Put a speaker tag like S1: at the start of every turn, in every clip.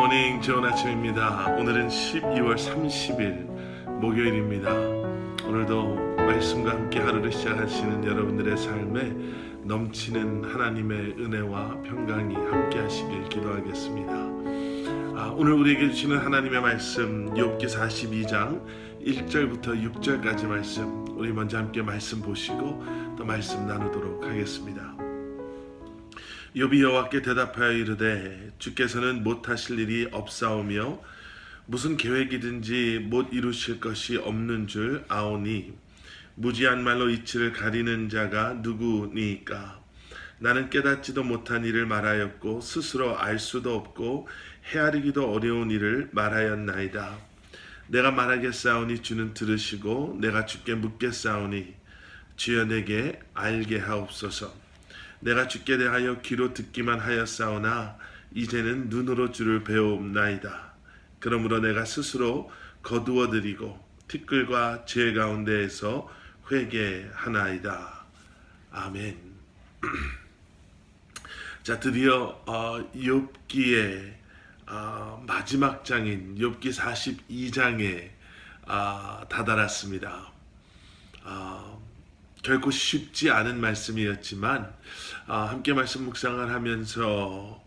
S1: 굿모닝 좋은 아침입니다. 오늘은 12월 30일 목요일입니다. 오늘도 말씀과 함께 하루를 시작하시는 여러분들의 삶에 넘치는 하나님의 은혜와 평강이 함께 하시길 기도하겠습니다. 오늘 우리에게 주시는 하나님의 말씀 욥기 42장 1절부터 6절까지 말씀, 우리 먼저 함께 말씀 보시고 또 말씀 나누도록 하겠습니다. 욥이 여호와께 대답하여 이르되 주께서는 못하실 일이 없사오며 무슨 계획이든지 못 이루실 것이 없는 줄 아오니 무지한 말로 이치를 가리는 자가 누구니까. 나는 깨닫지도 못한 일을 말하였고 스스로 알 수도 없고 헤아리기도 어려운 일을 말하였나이다. 내가 말하겠사오니 주는 들으시고 내가 주께 묻겠사오니 주여 내게 알게 하옵소서. 내가 주께 대하여 귀로 듣기만 하였사오나 이제는 눈으로 주를 배움나이다. 그러므로 내가 스스로 거두어드리고 티끌과 죄 가운데에서 회개하나이다. 아멘. 자, 드디어 욥기의 마지막 장인 욥기 42장에 다다랐습니다. 결코 쉽지 않은 말씀이었지만 함께 말씀 묵상을 하면서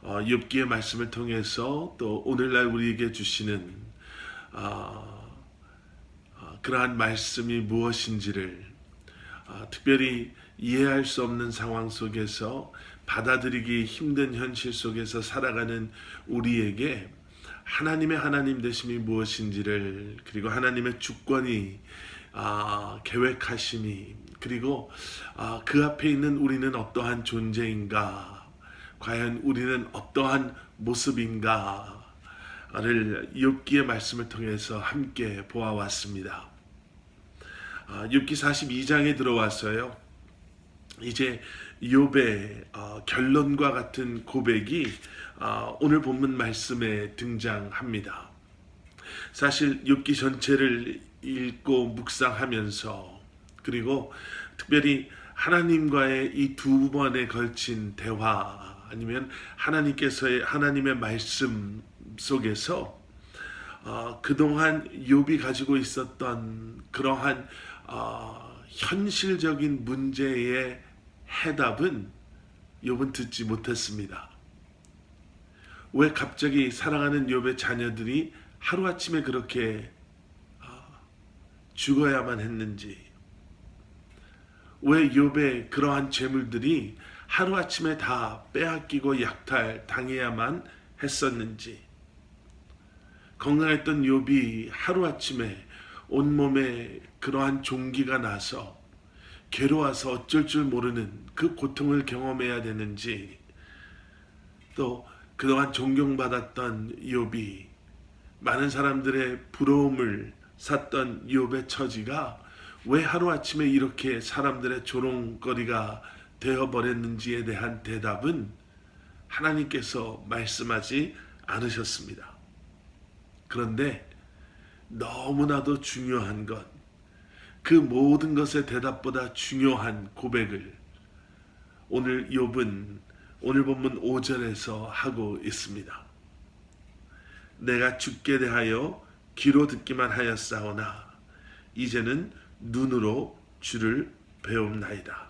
S1: 욥기의 말씀을 통해서 또 오늘날 우리에게 주시는 그러한 말씀이 무엇인지를 특별히 이해할 수 없는 상황 속에서 받아들이기 힘든 현실 속에서 살아가는 우리에게 하나님의 하나님 되심이 무엇인지를, 그리고 하나님의 주권이 계획하심이, 그리고 그 앞에 있는 우리는 어떠한 존재인가, 과연 우리는 어떠한 모습인가를 욥기의 말씀을 통해서 함께 보아왔습니다. 욥기 42장에 들어왔어요. 이제 욥의 결론과 같은 고백이 오늘 본문 말씀에 등장합니다. 사실 욥기 전체를 읽고 묵상하면서, 그리고 특별히 하나님과의 이 두 번에 걸친 대화, 아니면 하나님의 말씀 속에서 그동안 욥이 가지고 있었던 그러한 현실적인 문제의 해답은 욥은 듣지 못했습니다. 왜 갑자기 사랑하는 욥의 자녀들이 하루아침에 그렇게 죽어야만 했는지, 왜 욥의 그러한 재물들이 하루아침에 다 빼앗기고 약탈당해야만 했었는지, 건강했던 욥이 하루아침에 온몸에 그러한 종기가 나서 괴로워서 어쩔 줄 모르는 그 고통을 경험해야 되는지, 또 그동안 존경받았던 욥이 많은 사람들의 부러움을 샀던 욥의 처지가 왜 하루아침에 이렇게 사람들의 조롱거리가 되어버렸는지에 대한 대답은 하나님께서 말씀하지 않으셨습니다. 그런데 너무나도 중요한 것, 그 모든 것의 대답보다 중요한 고백을 오늘 욥은 오늘 본문 5절에서 하고 있습니다. 내가 주께 대하여 귀로 듣기만 하였사오나 이제는 눈으로 주를 배움나이다.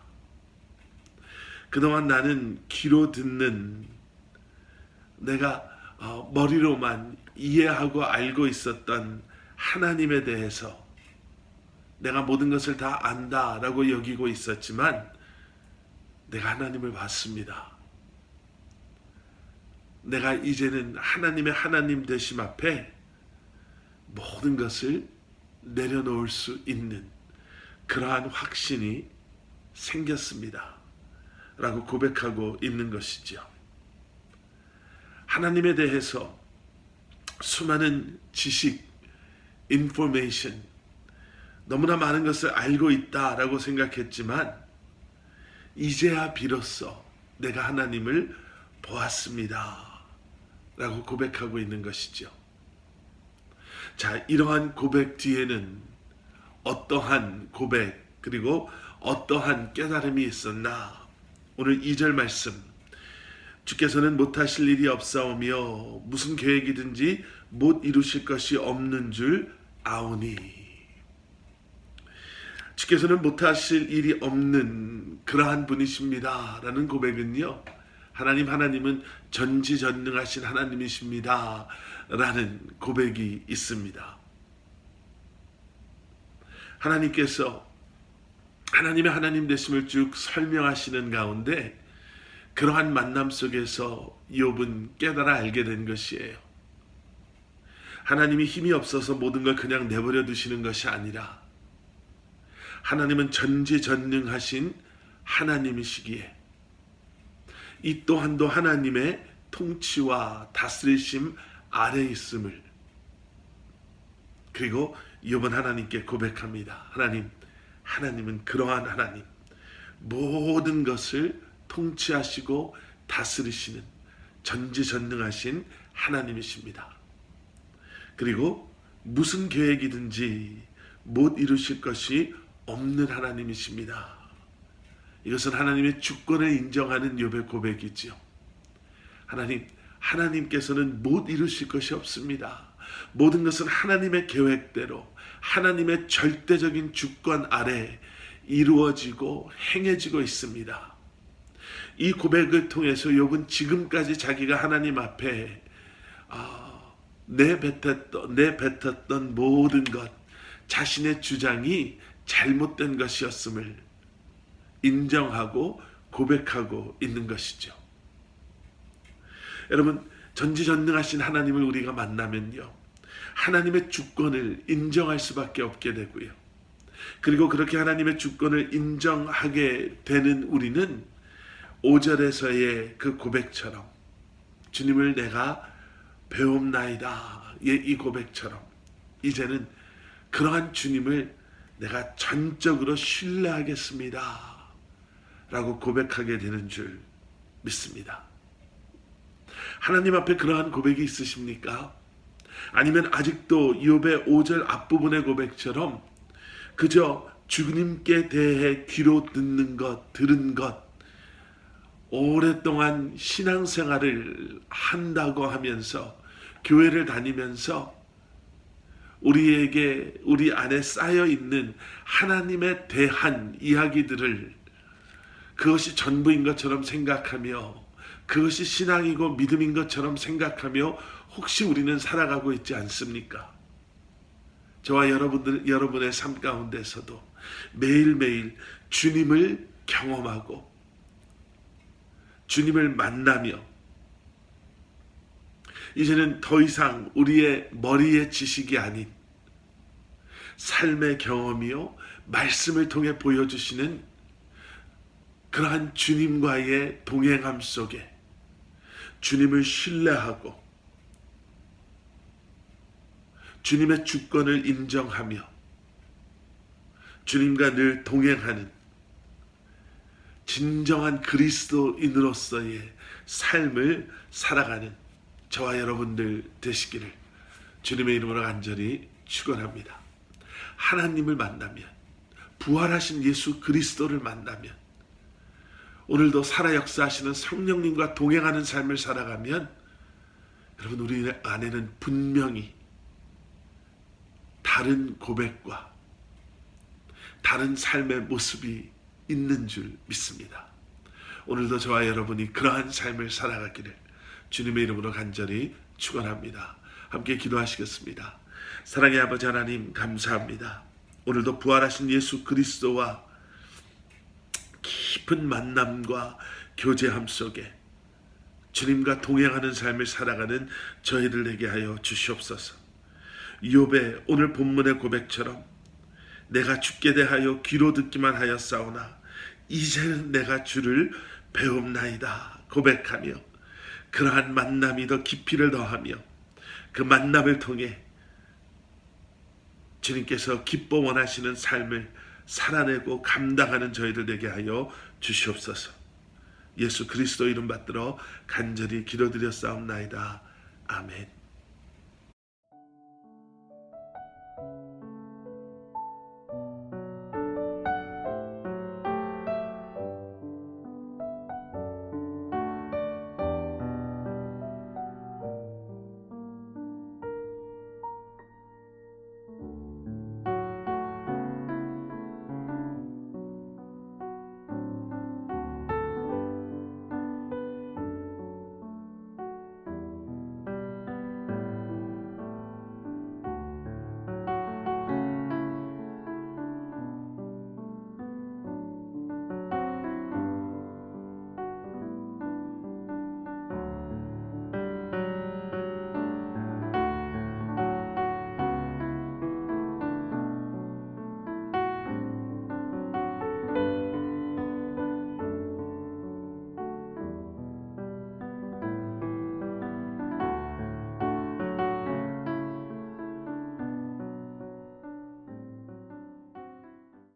S1: 그동안 나는 귀로 듣는, 내가 머리로만 이해하고 알고 있었던 하나님에 대해서 내가 모든 것을 다 안다라고 여기고 있었지만 내가 하나님을 봤습니다. 내가 이제는 하나님의 하나님 되심 앞에 모든 것을 내려놓을 수 있는 그러한 확신이 생겼습니다. 라고 고백하고 있는 것이죠. 하나님에 대해서 수많은 지식, information, 너무나 많은 것을 알고 있다라고 생각했지만 이제야 비로소 내가 하나님을 보았습니다. 라고 고백하고 있는 것이죠. 자, 이러한 고백 뒤에는 어떠한 고백, 그리고 어떠한 깨달음이 있었나? 오늘 2절 말씀, 주께서는 못하실 일이 없사오며 무슨 계획이든지 못 이루실 것이 없는 줄 아오니. 주께서는 못하실 일이 없는 그러한 분이십니다 라는 고백은요, 하나님은 전지전능하신 하나님이십니다 라는 고백이 있습니다. 하나님께서 하나님의 하나님 되심을 쭉 설명하시는 가운데 그러한 만남 속에서 욥은 깨달아 알게 된 것이에요. 하나님이 힘이 없어서 모든 걸 그냥 내버려 두시는 것이 아니라 하나님은 전지전능하신 하나님이시기에 이 또한도 하나님의 통치와 다스리심 아래 있음을, 그리고 욥은 하나님께 고백합니다. 하나님은 그러한 하나님, 모든 것을 통치하시고 다스리시는 전지전능하신 하나님이십니다. 그리고 무슨 계획이든지 못 이루실 것이 없는 하나님이십니다. 이것은 하나님의 주권을 인정하는 욥의 고백이지요. 하나님께서는 못 이루실 것이 없습니다. 모든 것은 하나님의 계획대로 하나님의 절대적인 주권 아래 이루어지고 행해지고 있습니다. 이 고백을 통해서 욥은 지금까지 자기가 하나님 앞에 내뱉었던 모든 것, 자신의 주장이 잘못된 것이었음을 인정하고 고백하고 있는 것이죠. 여러분, 전지전능하신 하나님을 우리가 만나면요, 하나님의 주권을 인정할 수밖에 없게 되고요. 그리고 그렇게 하나님의 주권을 인정하게 되는 우리는 5절에서의 그 고백처럼, 주님을 내가 배움나이다, 이 고백처럼 이제는 그러한 주님을 내가 전적으로 신뢰하겠습니다 라고 고백하게 되는 줄 믿습니다. 하나님 앞에 그러한 고백이 있으십니까? 아니면 아직도 욥의 5절 앞부분의 고백처럼 그저 주님께 대해 귀로 들은 것, 오랫동안 신앙생활을 한다고 하면서 교회를 다니면서 우리 안에 쌓여있는 하나님에 대한 이야기들을 그것이 전부인 것처럼 생각하며, 그것이 신앙이고 믿음인 것처럼 생각하며 혹시 우리는 살아가고 있지 않습니까? 저와 여러분의 삶 가운데서도 매일매일 주님을 경험하고 주님을 만나며 이제는 더 이상 우리의 머리의 지식이 아닌 삶의 경험이요, 말씀을 통해 보여주시는 그러한 주님과의 동행함 속에 주님을 신뢰하고 주님의 주권을 인정하며 주님과 늘 동행하는 진정한 그리스도인으로서의 삶을 살아가는 저와 여러분들 되시기를 주님의 이름으로 간절히 축원합니다. 하나님을 만나면, 부활하신 예수 그리스도를 만나면, 오늘도 살아 역사하시는 성령님과 동행하는 삶을 살아가면 여러분, 우리 안에는 분명히 다른 고백과 다른 삶의 모습이 있는 줄 믿습니다. 오늘도 저와 여러분이 그러한 삶을 살아가기를 주님의 이름으로 간절히 축원합니다. 함께 기도하시겠습니다. 사랑의 아버지 하나님, 감사합니다. 오늘도 부활하신 예수 그리스도와 깊은 만남과 교제함 속에 주님과 동행하는 삶을 살아가는 저희들 되게 하여 주시옵소서. 욥의 오늘 본문의 고백처럼 내가 주께 대하여 귀로 듣기만 하였사오나 이제는 내가 주를 배움나이다 고백하며 그러한 만남이 더 깊이를 더하며 그 만남을 통해 주님께서 기뻐 원하시는 삶을 살아내고 감당하는 저희들 되게 하여 주시옵소서. 예수 그리스도 이름 받들어 간절히 기도드렸사옵나이다. 아멘.